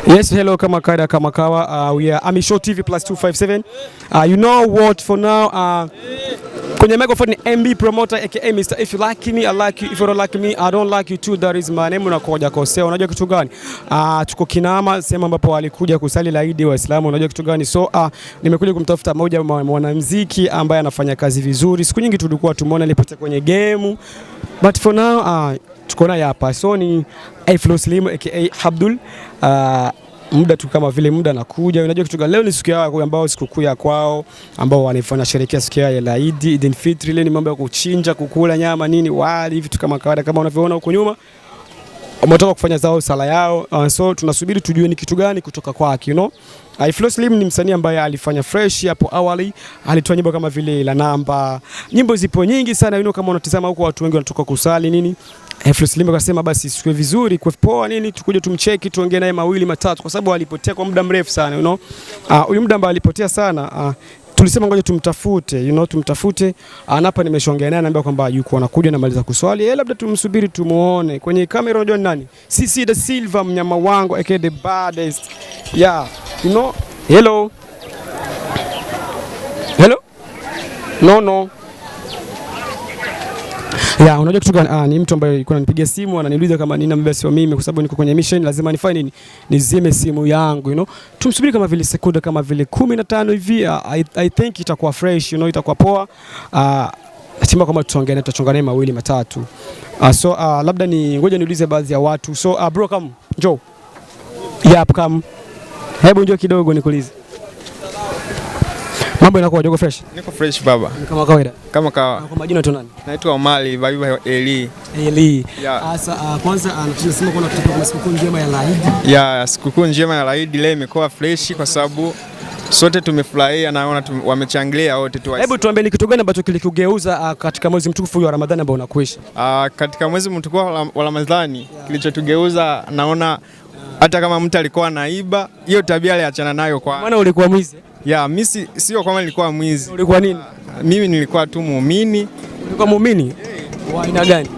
Yes, hello, kama kaida kama kawa. We are AMISHOW TV plus 257. You know what, for now, kwenye microphone ni MB promoter aka Mr. If you like me, I like you. If you don't like me, I don't like you too. That is my name. Unakoja kosea. Unajua kitu gani? Tuko Kinama, sema ambapo alikuja kusali laidi Waislamu. Unajua kitu gani? So nimekuja kumtafuta mmoja mwanamuziki ambaye anafanya kazi vizuri. Siku nyingi tulikuwa tumeona alipotea kwenye game. But for now, tuko naye hapa. So ni AFLOW SLIM aka Abdul. Muda tu kama vile muda nakuja. Unajua kitu gani? Leo ni siku yao ambao sikukuu ya kwao ambao wanafanya sherekea siku ya Eid al-Fitr. Ile ni mambo ya kuchinja, kukula nyama nini, wali, vitu kama kawaida kama unavyoona huko nyuma. Wametoka kufanya zao sala yao. So tunasubiri tujue ni kitu gani kutoka kwake, you know. AFLOW SLIM ni msanii ambaye alifanya fresh hapo awali, alitoa nyimbo kama vile La Namba. Nyimbo zipo nyingi sana, you know, kama unatazama huko watu wengi wanatoka kusali nini. AFLOW SLIM akasema basi siku vizuri kwa poa nini tukuje tumcheki tuongee naye mawili matatu kwa sababu alipotea kwa muda mrefu sana, you know. Huyu muda ambao alipotea sana, tulisema ngoja tumtafute, you know, tumtafute. Hapa nimeshaongea naye ananiambia kwamba yuko anakuja na maliza kuswali. Labda tumsubiri tumuone. Kwenye kamera unajua ni nani? Sisi the Silver mnyama wangu aka the baddest. Yeah, you know. Hello. Hello? No. Yeah, unajua kitu gani? Ni mtu ambaye yuko ananipigia simu ananiuliza kama nina mbeba sio mimi kwa sababu niko kwenye mission, lazima nifanye nini? Nizime simu yangu, you know. Tumsubiri kama vile sekunde kama vile 15 hivi. I think itakuwa fresh, you know, itakuwa poa. Nasema kama tutachongana naye mawili matatu. So labda ni ngoja niulize baadhi ya watu. So bro, come njoo. Yep, come. Hebu njoo kidogo nikuulize. Mambo yanakuwa jogo fresh? Niko fresh baba. Kama kawaida. Kama kawa. Kwa majina tu nani? Naitwa Omali, baba Eli. Eli. Yeah. Sasa kwanza tunasema kuna kutoka kwa sikukuu njema ya Eid. Yeah, sikukuu njema ya Eid leo imekuwa fresh kwa sababu sote tumefurahia, naona wamechangilia wote tu. Hebu tuambie ni kitu gani ambacho kilikugeuza katika mwezi mtukufu wa Ramadhani ambao unakuisha? Katika mwezi mtukufu wa Ramadhani, kilichotugeuza naona hata kama mtu alikuwa anaiba, hiyo tabia aliachana nayo kwa. Maana ulikuwa mwizi? Yeah, mimi sio kama nilikuwa mwizi. Ulikuwa nini? Mimi nilikuwa tu muumini. Ulikuwa muumini? Wa aina gani?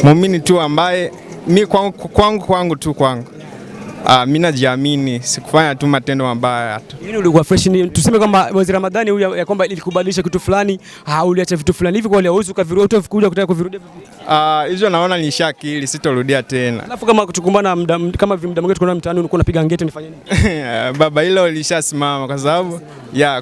Muumini tu ambaye mimi kwangu tu. Mimi najiamini, sikufanya tu matendo mabaya tu. Yini ulikuwa fresh ni tuseme kwamba mwezi Ramadhani huyu ya kwamba ilikubadilisha kitu fulani, uliacha vitu fulani hivi kwa ile uwezo ukavirudia kuja kutaka kuvirudia vipi? Hizo naona ni shakili, sitorudia tena. Alafu kama tukumbana kama muda mwingine tunaona mtaani unakuwa unapiga ngete nifanye nini? Baba hilo lishasimama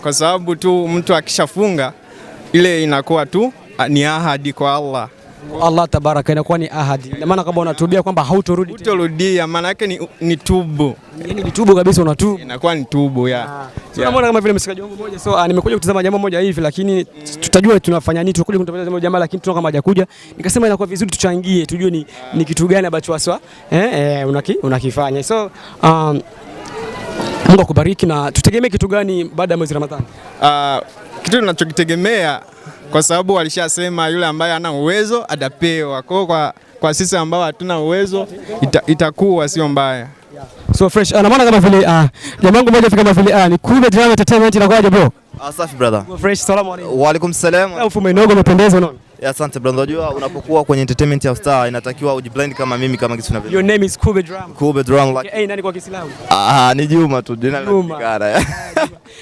kwa sababu tu mtu akishafunga ile inakuwa tu ni ahadi kwa Allah tabaraka, inakuwa ni ahadi. Na maana kama unatubia kwamba hautorudi tena. Hautorudia, maana yake ni tubu. Yaani ni tubu kabisa, unatubu. Inakuwa ni tubu Tunaona kama vile msikaji wangu mmoja. So nimekuja kutazama jambo moja hivi lakini tutajua tunafanya nini, tunakuja kutazama jambo jamaa lakini tunaona kama hajakuja. Nikasema inakuwa vizuri tuchangie, tujue ni kitu gani ambacho waswa unakifanya. So Mungu akubariki. Na tutegemee kitu gani baada ya mwezi Ramadhani? Kitu tunachokitegemea kwa sababu walishasema yule ambaye hana uwezo atapewa. Kwa sisi ambao hatuna uwezo itakuwa sio mbaya. So fresh. Na maana kama vile jamaa wangu mmoja kama vile ni Kube Drama Entertainment inakuwaje bro? Safi brother. Fresh, salamu alaykum. Wa alaykum salam. Ufu menogo umependeza unaona? Asante brother. Unajua unapokuwa kwenye entertainment ya star inatakiwa ujiblend kama mimi kama kitu tunavyo. Your name is Kube Drama. Kube Drama like. Nani kwa Kiislamu? Ni Juma tu jina la.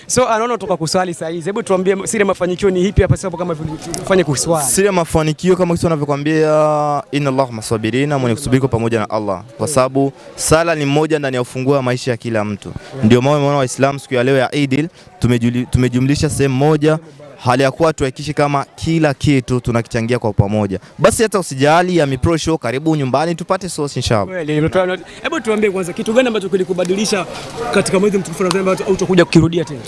So anaona kutoka kusali saa hizi. Hebu tuambie siri ya mafanikio ni ipi hapa sababu kama vile ufanye kuswali. Siri ya mafanikio kama kitu tunavyokuambia inna Allahu masabirina, mwenye kusubiri pamoja na Allah. Kwa sababu sala ni moja ndani ya ufunguo wa maisha ya kila mtu. Ndio maana umeona Waislamu siku ya leo ya Eid tumejumlisha sehemu moja, hali ya kuwa tuhakikishe kama kila kitu tunakichangia kwa pamoja. Basi hata usijali ya Mipro Show, karibu nyumbani tupate sauce inshallah. Hebu tuambie kwanza kitu gani ambacho kilikubadilisha katika mwezi mtukufu Ramadhani au utakuja kukirudia tena?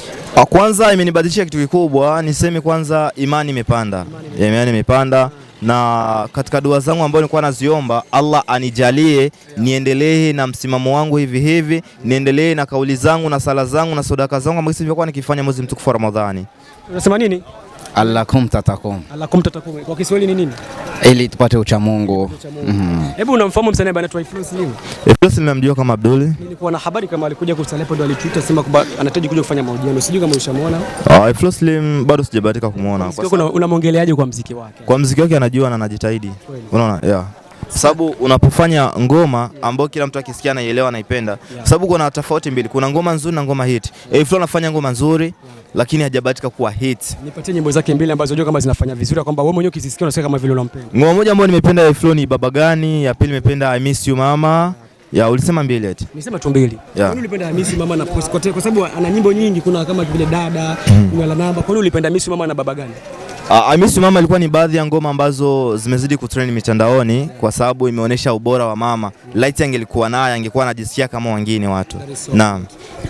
Kwanza imenibadilisha kitu kikubwa, niseme kwanza imani imepanda. Imani imepanda na katika dua zangu ambazo nilikuwa naziomba Allah anijalie niendelee na msimamo wangu hivi, niendelee na kauli zangu na sala zangu na sadaka zangu ambazo nilikuwa nikifanya mwezi mtukufu wa Ramadhani. Unasema nini? Allakum tatakum. Kwa Kiswahili ni nini? Ili tupate ucha Mungu. Hebu unamfahamu msanii ambaye anaitwa AFLOW SLIM? AFLOW SLIM namjua kama Abdul. Nilikuwa na habari kama alikuja kusalepo ndo alituita sema kwamba anahitaji kuja kufanya mahojiano. Sijui kama ulishamuona. AFLOW SLIM bado sijabahatika kumuona. Unamwongeleaje kwa muziki wake? Kwa muziki wake anajua na anajitahidi. Unaona? Yeah. Sababu unapofanya ngoma ambayo kila mtu akisikia anaielewa anaipenda. Sababu kuna tofauti mbili, kuna ngoma nzuri na ngoma hit. AFLOW anafanya ngoma nzuri lakini hajabahatika kuwa hit. Nipatie nyimbo zake mbili ambazo unajua kama zinafanya vizuri kwamba wewe mwenyewe ukizisikia unasikia kama vile unampenda. Ngoma moja ambayo nimependa AFLOW ni Baba Gani, ya pili nimependa I Miss You Mama. Ya ulisema mbili eti? Nisema tu mbili. Kwa nini ulipenda I Miss You Mama na Post kwa sababu ana nyimbo nyingi, kuna kama vile Dada, Ngala Namba. Kwa nini ulipenda I Miss You Mama na Baba Gani? I Miss You Mama ilikuwa ni baadhi ya ngoma ambazo zimezidi kutrend mitandaoni kwa sababu imeonyesha ubora wa mama. Light angelikuwa naye angekuwa anajisikia kama wengine watu. Naam.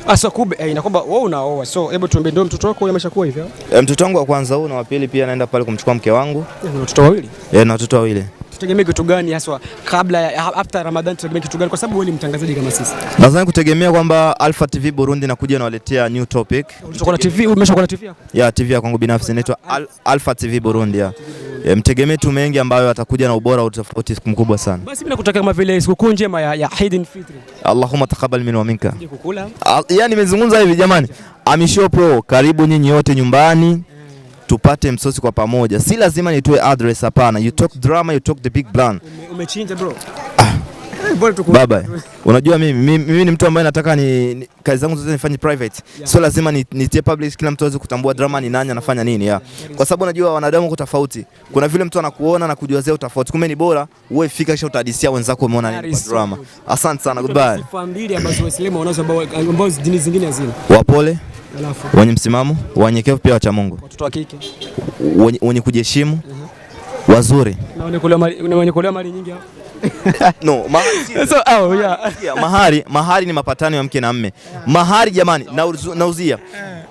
Asa kube inakwamba wewe unaoa. So hebu tuambie ndio mtoto wako ameshakuwa hivyo? Mtoto wangu wa kwanza huyu na wa pili pia naenda pale kumchukua mke wangu. Una watoto wawili? Na watoto wawili. Tutegemea kitu gani hasa kabla ya after Ramadan, tutegemea kitu gani kwa sababu wewe ni mtangazaji kama sisi? Nadhani kutegemea kwamba Alpha TV Burundi nakuja nawaletea new topic. Utakuwa na TV, umeshakuwa na TV yako? Ya TV kwangu binafsi inaitwa Alpha TV Burundi ya. Mtegemee tu mengi ambayo atakuja na ubora utofauti mkubwa sana. Basi mimi nakutaka kama vile sikukuu njema ya Eid al-Fitr. Allahumma taqabbal minna wa minka. Kukula. Yani nimezungumza hivi jamani. Amisho Pro, karibu nyinyi wote nyumbani. Tupate msosi kwa pamoja. Si lazima nitoe address, hapana. You talk drama, you talk the big plan. Umechinja bro. Baba, unajua mimi ni mtu ambaye nataka ni kazi zangu zote nifanye private. So lazima nitie public, kila mtu aweze kutambua drama ni nani anafanya nini ya. Kwa sababu unajua wanadamu wako tofauti. Kuna vile mtu anakuona na kujiwazea tofauti. Kumbe ni bora wewe fika kisha utahadisia wenzako umeona nini kwa drama. Asante sana, goodbye. Sifa mbili ambazo Waislamu wanazo ambao dini zingine hazina. Wapole, wenye msimamo, wanyenyekevu pia wacha Mungu. Watoto wa kike. Wenye kujiheshimu, wazuri. Na wenye kuolewa mali nyingi hapo. No, mahari ni mapatano ya mke na mme. Mahari jamani, nauzia.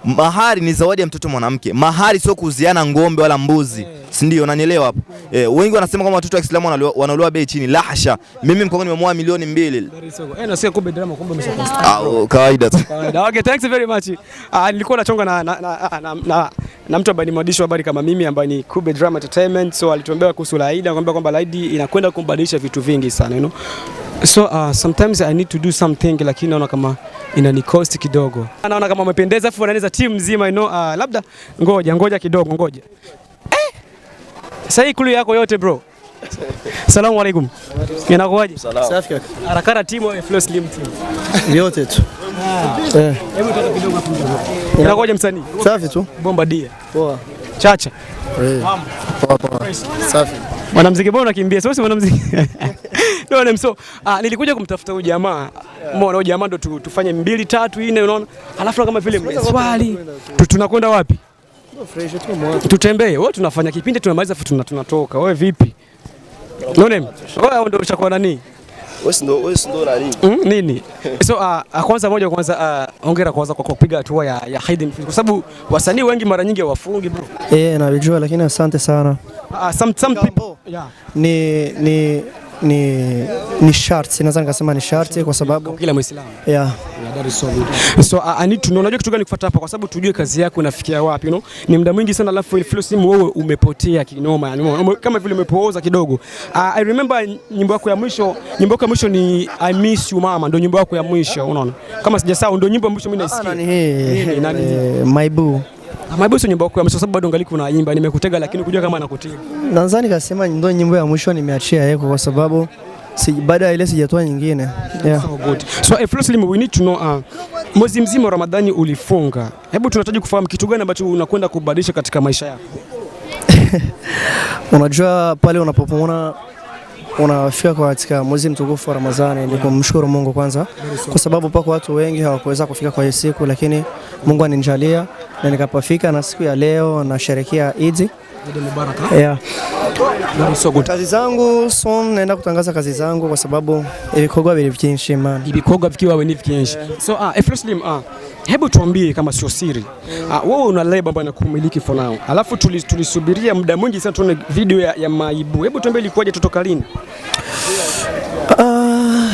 Mahari ni zawadi ya mtoto mwanamke. Mahari sio kuuziana ng'ombe wala mbuzi. Si ndio, unanielewa hapo? Wengi wanasema kama watoto wa Kiislamu wanaolewa bei chini. La hasha. Mimi mkongo nimemwoa milioni 2. Nasikia kumbe drama kumbe umeshapost. Kawaida tu. Okay, thanks very much. Nilikuwa nachonga na mtu ambaye ni mwandishi wa habari kama mimi ambaye ni Kube Drama Entertainment. So alituambia kuhusu Laidi, akamwambia kwamba Laidi inakwenda kumbadilisha vitu vingi sana, you know. So sometimes I need to do something lakini naona kama inani cost kidogo. Naona kama umependeza afu unaanza team nzima, you know. Labda ngoja kidogo ngoja. Sasa hii kuli yako yote bro. Asalamu alaykum. Inakuaje? Safi kaka. Harakara timu ya AFLOW SLIM team. Yote tu. Hebu toka kidogo hapo. Inakuaje msanii? Safi tu. Bomba dia. Poa. Chacha. Poa. Safi. Mwanamuziki bora unakimbia, sio mwanamuziki. Ndio so nilikuja kumtafuta huyu jamaa. Mbona huyu jamaa ndo tufanye 2 3 4 unaona? Alafu kama vile swali tunakwenda wapi? Fresh tu mwa. Tutembee. Wewe tunafanya kipindi tunamaliza afu tunatoka. Wewe vipi? Wewe ndio ushakuwa nani? Wewe ndo nani? Nini? So kwanza hongera kwanza kwa kupiga hatua ya Eid al-Fitr kwa sababu wasanii wengi mara nyingi hawafungi bro. Najua lakini asante sana. Some people ni sharti, naweza nikasema ni sharti kwa sababu kila Muislamu. That is so good. So I need to know, unajua kitu gani kufuata hapa kwa sababu tujue kazi yako inafikia wapi, you know. Ni muda mwingi sana alafu AFLOW SLIM wewe umepotea kinoma, yani kama vile umepooza kidogo. I remember nyimbo yako ya mwisho ni I Miss You Mama, ndio nyimbo yako ya mwisho, unaona. Kama sijasahau ndio nyimbo ya mwisho mimi naisikia. My Boo. Maibu sio nyimbo yako ya mwisho sababu bado ngali kuna nyimbo nimekutega lakini kujua kama anakutega. Nadhani kasema ndio nyimbo ya mwisho nimeachia yako kwa sababu baada ya ile sijatoa nyingine. So good. So AFLOW SLIM, we need to know mwezi mzima wa Ramadhani ulifunga. Hebu tunahitaji kufahamu kitu gani ambacho unakwenda kubadilisha katika maisha yako. Unajua pale unapopona unafika katika mwezi mtukufu wa Ramadhani ni kumshukuru Mungu kwanza kwa sababu pako watu wengi hawakuweza kufika kwa hiyo siku lakini Mungu aninijalia na nikapafika na siku ya leo na sherekea Eid Mubarak. So good. Kazi zangu naenda kutangaza kazi zangu kwa sababu ibikorwa biri byinshi man. Ibikorwa vikiwa ni byinshi. So AFLOW SLIM, hebu tuambie kama sio siri. Wewe una label ambayo inakumiliki for now. Alafu tulisubiria muda mwingi sana tuone video ya Maibu. Hebu tuambie ilikuwaje tutoka lini?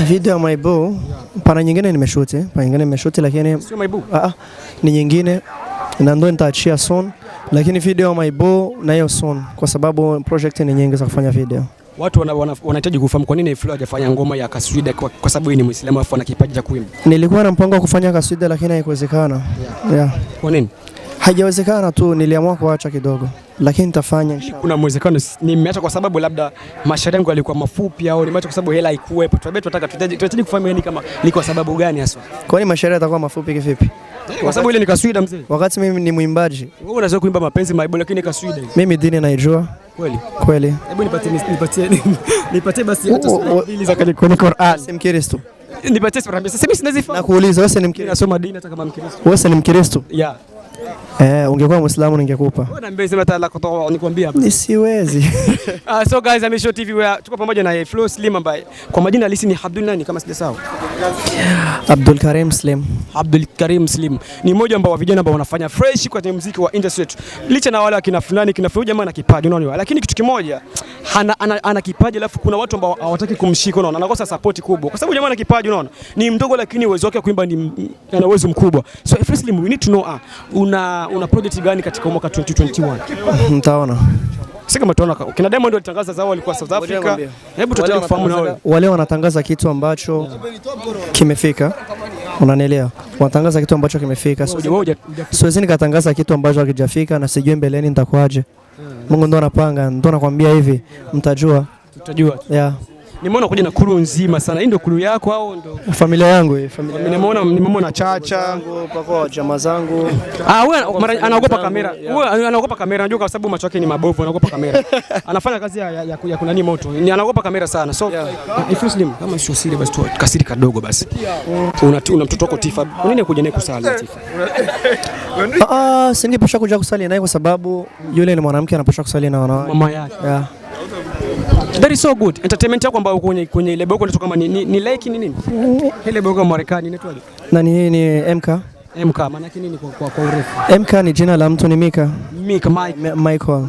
Video ya Maibu pana nyingine nimeshoot lakini sio Maibu. Ni nyingine na ndio nitaachia soon lakini video ya Maibu na hiyo soon kwa sababu project ni nyingi za kufanya video. Watu wanahitaji kufahamu kwa nini AFLOW hajafanya ngoma ya kaswida kwa sababu yeye ni Muislamu afu ana kipaji cha kuimba. Nilikuwa na mpango wa kufanya kaswida lakini haikuwezekana. Kwa nini? Haijawezekana tu, niliamua kuacha kidogo. lakini nitafanya inshallah. Kuna uwezekano nimeacha kwa sababu labda mashairi yangu yalikuwa mafupi au nimeacha kwa sababu hela haikuwepo. Tunataka tunahitaji kufahamu yani kama ni kwa sababu gani hasa. Kwani mashairi yatakuwa mafupi kivipi? Kwa sababu ile ni kaswida mzee. Wakati mimi ni mwimbaji. Wewe unaweza kuimba mapenzi maibu lakini kaswida. Mimi dini naijua. Kweli. Hebu nipatie basi hata sura mbili za kwenye Qur'an. Si Mkristo. Nipatie sura mbili. Sasa mimi sinazifahamu. Nakuuliza wewe ni Mkristo? Nasoma dini hata kama Mkristo. Wewe ni Mkristo? Yeah. Ungekuwa Muislamu ningekupa. Wewe niambie sema tala kutoa nikwambia hapa. Nisiwezi. So guys, AFLOW TV tuko pamoja na AFLOW SLIM ambaye kwa majina halisi ni Abdul nani kama sijasahau. Abdul Karim Slim. Abdul Karim Slim. Ni mmoja ambao wa vijana ambao wanafanya fresh kwa muziki wa industry yetu. Licha na wale akina fulani jamaa na kipaji unaona. Lakini kitu kimoja ana kipaji alafu kuna watu ambao hawataki kumshika unaona. Anakosa support kubwa. Kwa sababu jamaa ana kipaji unaona. Ni mdogo lakini uwezo wake wa kuimba ana uwezo mkubwa. So AFLOW SLIM we need to know una project gani katika mwaka 2021? Mtaona. Sasa kama tunaona kina Diamond walitangaza zao walikuwa South Africa. Hebu tutataka kufahamu na wewe. Wale wanatangaza kitu ambacho kimefika. Unanielewa? Wanatangaza kitu ambacho kimefika. Siwezi nikatangaza kitu ambacho hakijafika na sijui mbeleni nitakuaje. Mungu ndo anapanga, ndo nakwambia hivi, mtajua. Tutajua. Yeah. Nimeona kuja na kuru nzima sana. Hii ndio kuru yako au ndio familia yangu hii? Familia. Nimeona chacha pako jamaa zangu. Wewe anaogopa kamera. Wewe anaogopa kamera unajua kwa sababu macho yake ni mabovu, anaogopa kamera. Anafanya kazi ya kunani moto. Ni anaogopa kamera sana. So AFLOW SLIM kama sio siri basi kasiri kadogo basi. Una mtoto wako Tifa. Kwa nini kuja naye kusali Tifa? Singepasha kuja kusali naye kwa sababu yule ni mwanamke anapaswa kusali na wanawake. Mama yake. Yeah. That is so good. Entertainment yako ambayo kwenye label yako inatoka kama ni like ni nini? Ile label yako Marekani inaitwaje? Nani hii ni MK? MK maana yake nini kwa urefu? MK ni jina la mtu, ni Mika. Michael.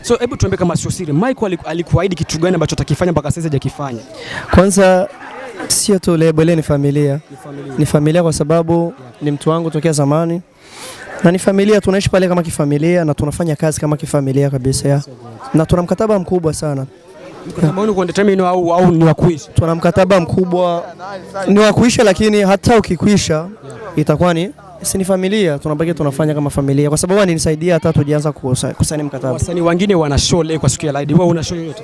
So hebu tuambie kama sio siri. Michael alikuahidi kitu gani ambacho atakifanya mpaka sasa hajakifanya? Kwanza sio tu label, ni familia. Ni familia kwa sababu ni mtu wangu tokea zamani. Na ni familia, tunaishi pale kama kifamilia na tunafanya kazi kama kifamilia kabisa ya. Na tuna mkataba mkubwa sana. Mkataba wenu kwa determine au ni wa kuishi? Tuna mkataba mkubwa ni wa kuishi, lakini hata ukikwisha itakuwa ni familia, tunabaki tunafanya kama familia kwa sababu aninisaidia hata tujianza kusaini mkataba. Wasanii wengine wana show leo kwa siku ya Eid, wewe una show yote?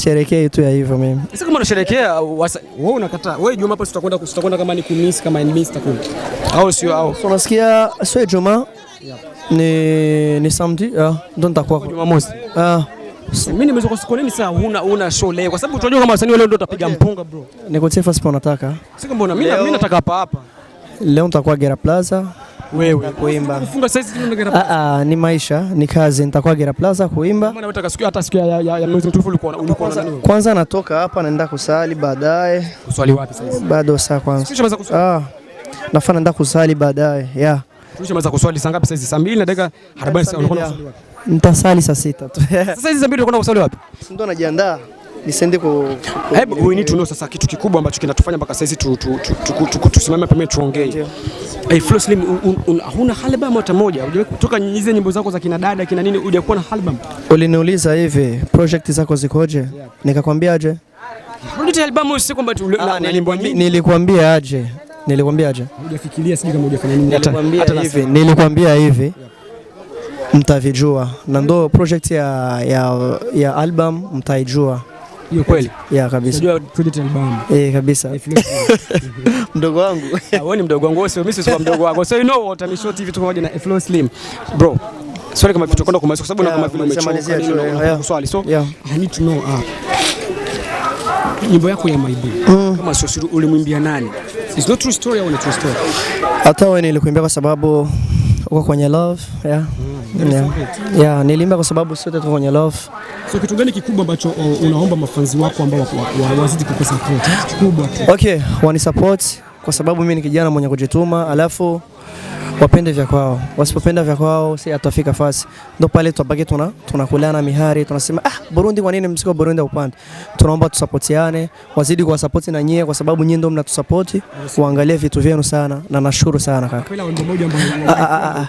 Sherekea tu ya hivyo mimi. Sasa kama unasherekea wewe unakataa. Wewe Juma hapo tutakwenda kama ni kumiss kama ni miss takuni. Au sio au? So unasikia sio Juma. Ni samedi ndo nitakuwa kwa Jumamosi. Mimi nimeweza kwa nini sasa una show leo? Kwa sababu tunajua kama wasanii leo ndio utapiga mpunga bro. Niko safe sipo nataka. Sasa mbona mimi nataka hapa. Leo nitakuwa Gira Plaza. Wewe kuimba. Ufunga sasa ndio Gira Plaza. Ni maisha, ni kazi, nitakuwa Gira Plaza kuimba. Maana nataka siku hata siku ya mwezi mtukufu ulikuwa na nini? Kwanza natoka hapa naenda kusali baadaye. Kusali wapi sasa? Bado saa kwanza. Kisha kusali. Nafaa naenda kusali baadaye. Yeah. Tumeshaanza kuswali saa ngapi sasa? Saa 2 na dakika 40 unakwenda kusali wapi? Nitasali saa 6 tu. Sasa hizi saa 2 unakwenda kusali wapi? Ndio najiandaa. Nisende Hebu we need to know sasa kitu kikubwa ambacho kinatufanya mpaka sasa tusimame pembeni tuongee. AFLOW SLIM huna album hata moja. Hujawahi kutoka hizo nyimbo zako za kina dada kina nini hujakuwa na album? Uliniuliza hivi, project zako zikoje? Nikakwambia aje? Project album sio kwamba na nyimbo nyingi. Nilikwambia aje? Hujafikiria sije kama hujafanya nini nilikwambia hivi. Mtavijua na ndo project ya album mtaijua. Hiyo kweli? Yeah, kabisa. Unajua project album. Kabisa. Mdogo wangu. Wewe ni mdogo wangu, sio mimi sio mdogo wako. So you know what AFLOW TV tuko pamoja na AFLOW SLIM. Bro, swali kama vitu kwenda kumaliza kwa sababu na kama vile umechoka swali. So I need to know nyimbo yako ya Maibu. Kama sio siri ulimwimbia nani? It's not true story au ni true story? Hata wewe nilikuimbia kwa sababu uko kwenye love, nilimba kwa sababu sote tuko kwenye love. So kitu gani kikubwa ambacho unaomba mafanzi wako ambao wazidi kukusupport? Kikubwa tu. Okay, wani support kwa sababu mimi ni kijana mwenye kujituma, alafu wapende vya kwao. Wasipopenda vya kwao si atafika fasi. Ndio pale tubaki tunakulana mihari, tunasema Burundi kwa nini msiko Burundi upande. Tunaomba tusapotiane, wazidi kuwasupport na nyie kwa sababu nyie ndio mnatusupport. Uangalie vitu vyenu sana na nashukuru sana kaka. Kwa wimbo mmoja ambao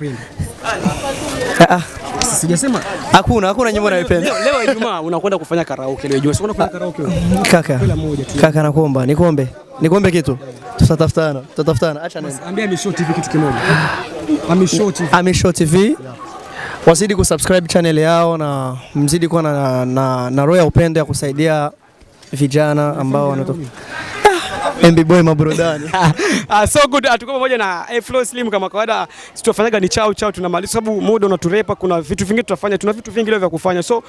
sijasema hakuna nyimbo naipenda. Leo Ijumaa unakwenda kufanya karaoke leo Ijumaa. Sio unakwenda karaoke wewe? Kaka nakuomba, nikombe kitu. Tutatafutana. Acha nani. Ambia AFLOW TV kitu kimoja. AFLOW TV. Wazidi kusubscribe channel yao na mzidi kuwa na roho ya upendo ya kusaidia vijana ambao wanatoka MB boy maburudani. So good, tuko pamoja na AFLOW SLIM kama kawaida. Tunafanyaga ni chao tunamaliza sababu muda unaturepa, kuna vitu vingi tutafanya, tuna vitu vingi leo vya kufanya. So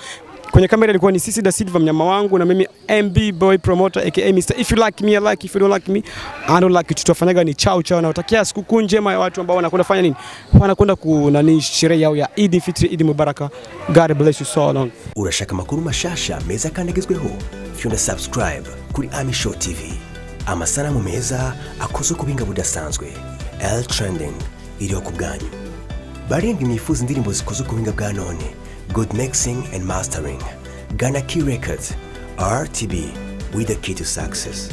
kwenye kamera ilikuwa ni sisi da Silva mnyama wangu na mimi MB boy promoter aka Mr. If you like me I like, if you don't like me I don't like it. Tutafanyaga ni chao na utakia sikukuu njema ya watu ambao wanakwenda fanya nini? Wanakwenda kunani sherehe yao ya Eid Fitri, Eid Mubaraka. God bless you so long. Urashaka makuru mashasha meza kandagezweho? Fyonda subscribe kuri AFLOW TV. Amasanamu meza akozwe ku binga budasanzwe. L trending iriho ku bwanyu. Barenga imifuza indirimbo zikozwe ku binga bwa none. Good mixing and mastering. Ghana Key Records. RTB with the key to success.